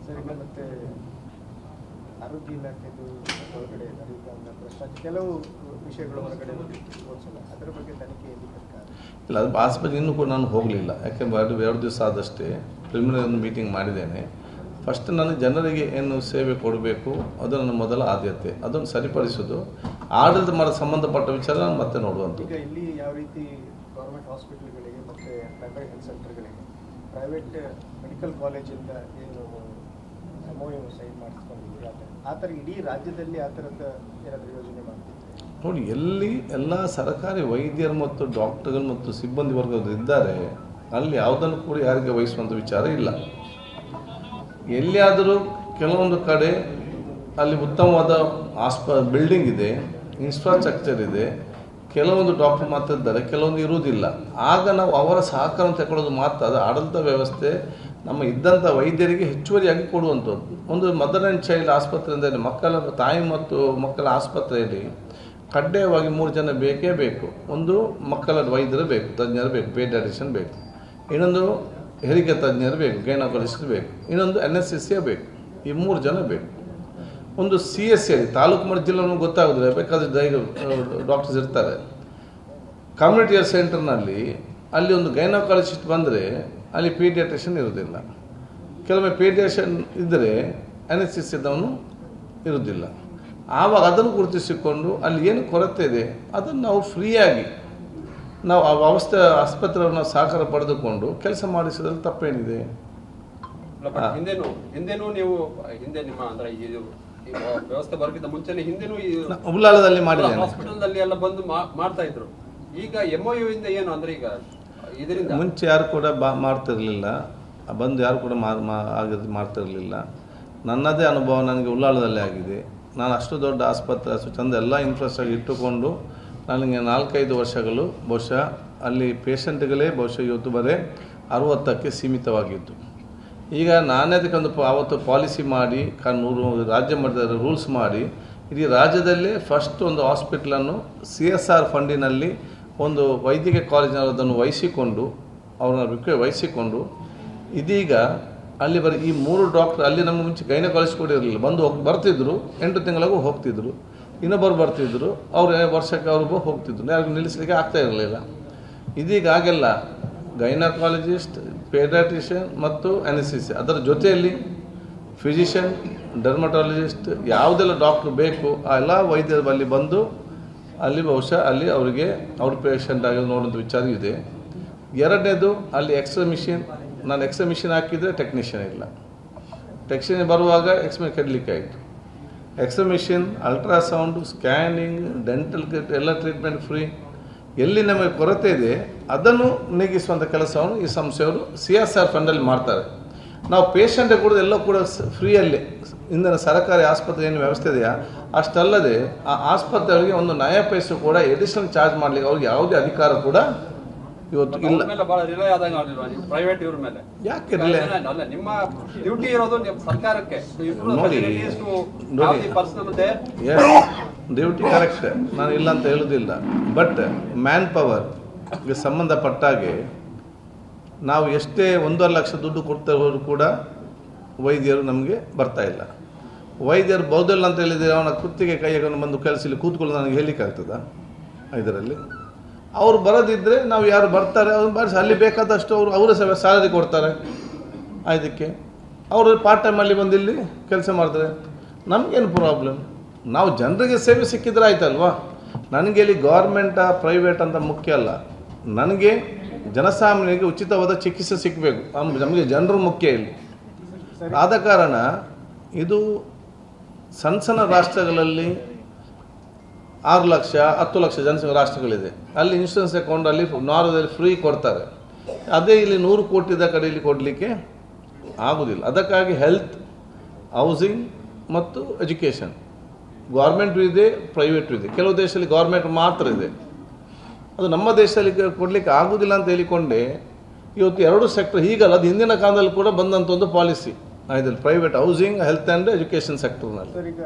Sir, ಈಗ ಮತ್ತೆ ಆರೋಗ್ಯ ಇಲಾಖೆದು ಹೊರಗಡೆ ಭ್ರಷ್ಟಾಚಾರ ಕೆಲವು ವಿಷಯಗಳು ಹೊರಗಡೆ ತೋರಿಸಲ್ಲ, ಅದರ ಬಗ್ಗೆ ತನಿಖೆ ಇಲ್ಲ. ಅದು ಆಸ್ಪತ್ರೆ ಇನ್ನೂ ಕೂಡ ನಾನು ಹೋಗಲಿಲ್ಲ, ಯಾಕೆಂದರೆ 2 ದಿವಸ ಆದಷ್ಟೇ ಪ್ರಿಲಿಮಿನರಿ ಒಂದು ಮೀಟಿಂಗ್ ಮಾಡಿದ್ದೇನೆ. ಫಸ್ಟ್ ನಾನು ಜನರಿಗೆ ಏನು ಸೇವೆ ಕೊಡಬೇಕು ಅದು ನನ್ನ ಮೊದಲ ಆದ್ಯತೆ. ಅದನ್ನು ಸರಿಪಡಿಸೋದು ಆಡಳಿತ ಮಾಡೋ ಸಂಬಂಧಪಟ್ಟ ವಿಚಾರ ನಾನು ಮತ್ತೆ ನೋಡುವಂಥ. ಈಗ ಇಲ್ಲಿ ಯಾವ ರೀತಿ ಗೌರ್ಮೆಂಟ್ ಹಾಸ್ಪಿಟಲ್ಗಳಿಗೆ ಮತ್ತು ಪ್ರೈವೇಟ್ ಹೆಲ್ತ್ ಸೆಂಟರ್ಗಳಿಗೆ ಪ್ರೈವೇಟ್ ಮೆಡಿಕಲ್ ಕಾಲೇಜಿಂದ ಏನು MOU ಸೈನ್ ಮಾಡಿಸ್ಕೊಂಡಿದ್ದೀವಿ, ಆ ಥರ ಇಡೀ ರಾಜ್ಯದಲ್ಲಿ ಆ ಥರದ ಏನಾದರೂ ಯೋಜನೆ ಮಾಡ್ತೀವಿ ನೋಡಿ. ಎಲ್ಲಿ ಎಲ್ಲ ಸರ್ಕಾರಿ ವೈದ್ಯರು ಮತ್ತು ಡಾಕ್ಟರ್ಗಳು ಮತ್ತು ಸಿಬ್ಬಂದಿ ವರ್ಗದವರು ಇದ್ದಾರೆ ಅಲ್ಲಿ ಯಾವುದನ್ನು ಕೂಡ ಯಾರಿಗೆ ವಹಿಸುವಂಥ ವಿಚಾರ ಇಲ್ಲ. ಎಲ್ಲಿಯಾದರೂ ಕೆಲವೊಂದು ಕಡೆ ಅಲ್ಲಿ ಉತ್ತಮವಾದ ಬಿಲ್ಡಿಂಗ್ ಇದೆ, ಇನ್ಫ್ರಾಸ್ಟ್ರಕ್ಚರ್ ಇದೆ, ಕೆಲವೊಂದು ಡಾಕ್ಟರ್ ಮಾತ್ರ ಇದ್ದಾರೆ, ಕೆಲವೊಂದು ಇರುವುದಿಲ್ಲ. ಆಗ ನಾವು ಅವರ ಸಹಕಾರ ತಗೊಳ್ಳೋದು ಮಾತ್ರ. ಅದು ಆಡಳಿತ ವ್ಯವಸ್ಥೆ ನಮ್ಮ ಇದ್ದಂಥ ವೈದ್ಯರಿಗೆ ಹೆಚ್ಚುವರಿಯಾಗಿ ಕೊಡುವಂಥದ್ದು. ಒಂದು ಮದರ್ ಆ್ಯಂಡ್ ಚೈಲ್ಡ್ ಆಸ್ಪತ್ರೆಯಿಂದ ಮಕ್ಕಳ ತಾಯಿ ಮತ್ತು ಮಕ್ಕಳ ಆಸ್ಪತ್ರೆಯಲ್ಲಿ ಕಡ್ಡಾಯವಾಗಿ 3 ಜನ ಬೇಕೇ ಬೇಕು. ಒಂದು ಮಕ್ಕಳ ವೈದ್ಯರು ಬೇಕು, ತಜ್ಞರು ಬೇಕು, ಪೀಡಿಯಾಟ್ರಿಷಿಯನ್ ಬೇಕು, ಇನ್ನೊಂದು ಹೆರಿಗೆ ತಜ್ಞರು ಬೇಕು, ಗೈನಕಾಲಜಿಸ್ಟ್ ಬೇಕು, ಇನ್ನೊಂದು NSCC ಬೇಕು. ಈ 3 ಜನ ಬೇಕು. ಒಂದು CSC ತಾಲೂಕು ಮತ್ತು ಜಿಲ್ಲೆ ನಮಗೆ ಗೊತ್ತಾಗೋದಿಲ್ಲ, ಬೇಕಾದ್ರೆ ಡಾಕ್ಟರ್ಸ್ ಇರ್ತಾರೆ. ಕಮ್ಯುನಿಟಿ ಹೆಲ್ತ್ ಸೆಂಟರ್ನಲ್ಲಿ ಅಲ್ಲಿ ಒಂದು ಗೈನಕಾಲಜಿಸ್ಟ್ ಬಂದರೆ ಅಲ್ಲಿ ಪೀಡಿಯಾಟ್ರಿಷಿಯನ್ ಇರೋದಿಲ್ಲ. ಕೆಲವೊಮ್ಮೆ ಪೀಡಿಯಾಟ್ರಿಷಿಯನ್ ಇದ್ದರೆ NSCCದವನು ಇರೋದಿಲ್ಲ. ಆವಾಗ ಅದನ್ನು ಗುರುತಿಸಿಕೊಂಡು ಅಲ್ಲಿ ಏನು ಕೊರತೆ ಇದೆ ಅದನ್ನು ನಾವು ಫ್ರೀಯಾಗಿ ನಾವು ಆ ಆಸ್ಪತ್ರೆಯನ್ನು ಸಹಕಾರ ಪಡೆದುಕೊಂಡು ಕೆಲಸ ಮಾಡಿಸೋದ್ರಲ್ಲಿ ತಪ್ಪೇನಿದೆ. ಹಿಂದೆನೂ ನೀವು ನಿಮ್ಮ ಅಂದ್ರೆ ವ್ಯವಸ್ಥೆ ಬರೋಕ್ಕಿಂತ ಮುಂಚೆನೇ ಹಿಂದೆನೂ ಉಳ್ಳಾಲದಲ್ಲಿ ಮಾಡಿದೆ, ಹಾಸ್ಪಿಟಲ್ದಲ್ಲಿ ಎಲ್ಲ ಬಂದು ಮಾಡ್ತಾ ಇದ್ರು. ಈಗ MOU ಇಂದ ಏನು ಅಂದ್ರೆ ಈಗ ಇದರಿಂದ ಮುಂಚೆ ಯಾರು ಕೂಡ ಮಾಡ್ತಿರಲಿಲ್ಲ, ಬಂದು ಯಾರು ಕೂಡ ಮಾಡ್ತಿರಲಿಲ್ಲ. ನನ್ನದೇ ಅನುಭವ ನನಗೆ ಉಳ್ಳಾಲದಲ್ಲಿ ಆಗಿದೆ. ನಾನು ಅಷ್ಟು ದೊಡ್ಡ ಆಸ್ಪತ್ರೆ ಅಷ್ಟು ಚಂದ ಎಲ್ಲ ಇನ್ಫ್ರಾಸ್ಟ್ರಕ್ಚರ್ ಇಟ್ಟುಕೊಂಡು ನನಗೆ 4-5 ವರ್ಷಗಳು ಬಹುಶಃ ಅಲ್ಲಿ ಪೇಷಂಟ್ಗಳೇ ಬಹುಶಃ ಇವತ್ತು ಬರೀ 60ಕ್ಕೆ ಸೀಮಿತವಾಗಿತ್ತು. ಈಗ ನಾನೇ ಅದಕ್ಕೊಂದು ಆವತ್ತು ಪಾಲಿಸಿ ಮಾಡಿ ರಾಜ್ಯ ಮಟ್ಟದ ರೂಲ್ಸ್ ಮಾಡಿ ಇಡೀ ರಾಜ್ಯದಲ್ಲೇ ಫಸ್ಟ್ ಒಂದು ಹಾಸ್ಪಿಟ್ಲನ್ನು CSR ಫಂಡಿನಲ್ಲಿ ಒಂದು ವೈದ್ಯಕೀಯ ಕಾಲೇಜಿನಲ್ಲಿ ಅದನ್ನು ವಹಿಸಿಕೊಂಡು ಇದೀಗ ಅಲ್ಲಿ ಬರೀ ಈ 3 ಡಾಕ್ಟರ್ ಅಲ್ಲಿ ನಮಗೆ ಮುಂಚೆ ಗೈನಕಾಲಜಿಸ್ಟ್ ಕೂಡ ಇರಲಿಲ್ಲ. ಬರ್ತಿದ್ರು, 8 ತಿಂಗಳಿಗೂ ಹೋಗ್ತಿದ್ರು. ಇನ್ನೊಬ್ಬರು ಬರ್ತಿದ್ರು, ಅವರು ವರ್ಷಕ್ಕೆ ಅವ್ರಿಗೂ ಹೋಗ್ತಿದ್ರು, ಯಾರಿಗೂ ನಿಲ್ಲಿಸಲಿಕ್ಕೆ ಆಗ್ತಾ ಇರಲಿಲ್ಲ. ಇದೀಗ ಹಾಗೆಲ್ಲ ಗೈನಕಾಲಜಿಸ್ಟ್, ಪೀಡಿಯಾಟ್ರಿಷಿಯನ್ ಮತ್ತು NSCC ಅದರ ಜೊತೆಯಲ್ಲಿ ಫಿಸಿಷಿಯನ್, ಡರ್ಮಟಾಲಜಿಸ್ಟ್ ಯಾವುದೆಲ್ಲ ಡಾಕ್ಟ್ರು ಬೇಕು ಆ ಎಲ್ಲ ವೈದ್ಯರು ಅಲ್ಲಿ ಬಂದು ಅಲ್ಲಿ ಬಹುಶಃ ಅಲ್ಲಿ ಅವರಿಗೆ ಅವ್ರ ಪೇಷಂಟ್ ಆಗಿ ನೋಡುವಂಥ ವಿಚಾರ ಇದೆ. ಎರಡನೇದು ಅಲ್ಲಿ ಎಕ್ಸ್ರೇ ಮಿಷಿನ್, ನಾನು ಎಕ್ಸ್ರೇ ಮಿಷಿನ್ ಹಾಕಿದರೆ ಟೆಕ್ನಿಷಿಯನ್ ಇಲ್ಲ, ಟೆಕ್ನಿಷಿಯನ್ ಬರುವಾಗ ಎಕ್ಸ್ರೇ ಕೆಡಲಿಕ್ಕೆ ಆಯಿತು. X-ray machine, ultrasound, scanning, dental ಎಲ್ಲ ಟ್ರೀಟ್ಮೆಂಟ್ ಫ್ರೀ. ಎಲ್ಲಿ ನಮಗೆ ಕೊರತೆ ಇದೆ ಅದನ್ನು ನೀಗಿಸುವಂಥ ಕೆಲಸವನ್ನು ಈ ಸಂಸ್ಥೆಯವರು CSR ಫಂಡಲ್ಲಿ ಮಾಡ್ತಾರೆ. ನಾವು ಪೇಷಂಟ್ ಕೂಡ ಎಲ್ಲ ಕೂಡ ಫ್ರೀಯಲ್ಲೇ ಇಂದಿನ ಸರ್ಕಾರಿ ಆಸ್ಪತ್ರೆ ಏನು ವ್ಯವಸ್ಥೆ ಇದೆಯಾ ಅಷ್ಟಲ್ಲದೆ ಆ ಆಸ್ಪತ್ರೆಗಳಿಗೆ ಒಂದು ನಯ ಪೈಸು ಕೂಡ ಎಡಿಷನಲ್ ಚಾರ್ಜ್ ಮಾಡಲಿಕ್ಕೆ ಅವ್ರಿಗೆ ಯಾವುದೇ ಅಧಿಕಾರ ಕೂಡ ಇವತ್ತು ಇಲ್ಲ. ಪ್ರೈವೇಟ್ ಇವ್ರ ಮೇಲೆ ಯಾಕೆ ರಿಲೇ ನಿಮ್ಮ ಡ್ಯೂಟಿ ಇರೋದು ಸರ್ಕಾರಕ್ಕೆ ಡ್ಯೂಟಿ ಕರೆಕ್ಟ್, ನಾನು ಇಲ್ಲ ಅಂತ ಹೇಳೋದಿಲ್ಲ. ಬಟ್ ಮ್ಯಾನ್ ಪವರ್ಗೆ ಸಂಬಂಧಪಟ್ಟಾಗೆ ನಾವು ಎಷ್ಟೇ 1.5 ಲಕ್ಷ ದುಡ್ಡು ಕೊಡ್ತಾ ಹೋದ್ರು ಕೂಡ ವೈದ್ಯರು ನಮಗೆ ಬರ್ತಾ ಇಲ್ಲ. ವೈದ್ಯರು ಬೌದ್ಧಲ್ಲ ಅಂತ ಹೇಳಿದರೆ ಅವನ ಕುತ್ತಿಗೆ ಕೈಯನ್ನು ಬಂದು ಕೆಲಸದಲ್ಲಿ ಕೂತ್ಕೊಳ್ಳೋದು ನನಗೆ ಹೇಳಲಿಕ್ಕಾಗ್ತದ? ಇದರಲ್ಲಿ ಅವ್ರು ಬರೋದಿದ್ದರೆ ನಾವು ಯಾರು ಬರ್ತಾರೆ ಅವ್ರು ಬಾರಿಸಿ ಅಲ್ಲಿ ಬೇಕಾದಷ್ಟು ಅವರ ಸ್ಯಾಲರಿ ಕೊಡ್ತಾರೆ. ಇದಕ್ಕೆ ಅವರು ಪಾರ್ಟ್ ಟೈಮಲ್ಲಿ ಬಂದು ಇಲ್ಲಿ ಕೆಲಸ ಮಾಡ್ತಾರೆ. ನಮಗೇನು ಪ್ರಾಬ್ಲಮ್? ನಾವು ಜನರಿಗೆ ಸೇವೆ ಸಿಕ್ಕಿದ್ರೆ ಆಯ್ತಲ್ವಾ? ನನಗೆ ಇಲ್ಲಿ ಗೌರ್ಮೆಂಟಾ ಪ್ರೈವೇಟ್ ಅಂತ ಮುಖ್ಯ ಅಲ್ಲ. ನನಗೆ ಜನಸಾಮಾನ್ಯರಿಗೆ ಉಚಿತವಾದ ಚಿಕಿತ್ಸೆ ಸಿಗಬೇಕು, ನಮಗೆ ಜನರು ಮುಖ್ಯ ಇಲ್ಲಿ. ಆದ ಕಾರಣ ಇದು ಸಣ್ಣ ರಾಷ್ಟ್ರಗಳಲ್ಲಿ 6 ಲಕ್ಷ 10 ಲಕ್ಷ ಜನಸಂಖ್ಯೆ ರಾಷ್ಟ್ರಗಳಿದೆ. ಅಲ್ಲಿ ಇನ್ಶೂರೆನ್ಸ್ ಅಕೌಂಟಲ್ಲಿ ನಾರ್ವದಲ್ಲಿ ಫ್ರೀ ಕೊಡ್ತಾರೆ. ಅದೇ ಇಲ್ಲಿ 100 ಕೋಟಿದ ಕಡೆಯಲ್ಲಿ ಕೊಡಲಿಕ್ಕೆ ಆಗೋದಿಲ್ಲ. ಅದಕ್ಕಾಗಿ ಹೆಲ್ತ್, ಹೌಸಿಂಗ್ ಮತ್ತು ಎಜುಕೇಷನ್ ಗೌರ್ಮೆಂಟು ಇದೆ, ಪ್ರೈವೇಟು ಇದೆ. ಕೆಲವು ದೇಶದಲ್ಲಿ ಗೌರ್ಮೆಂಟ್ ಮಾತ್ರ ಇದೆ. ಅದು ನಮ್ಮ ದೇಶದಲ್ಲಿ ಕೊಡಲಿಕ್ಕೆ ಆಗೋದಿಲ್ಲ ಅಂತ ಹೇಳಿಕೊಂಡೆ ಇವತ್ತು 2 ಸೆಕ್ಟರ್ ಹೀಗಲ್ಲ, ಅದು ಹಿಂದಿನ ಕಾಲದಲ್ಲಿ ಕೂಡ ಬಂದಂಥ ಒಂದು ಪಾಲಿಸಿ ಇದರಲ್ಲಿ private housing, health and education ಸೆಕ್ಟರ್ನಲ್ಲಿ. ಸರ್, ಈಗ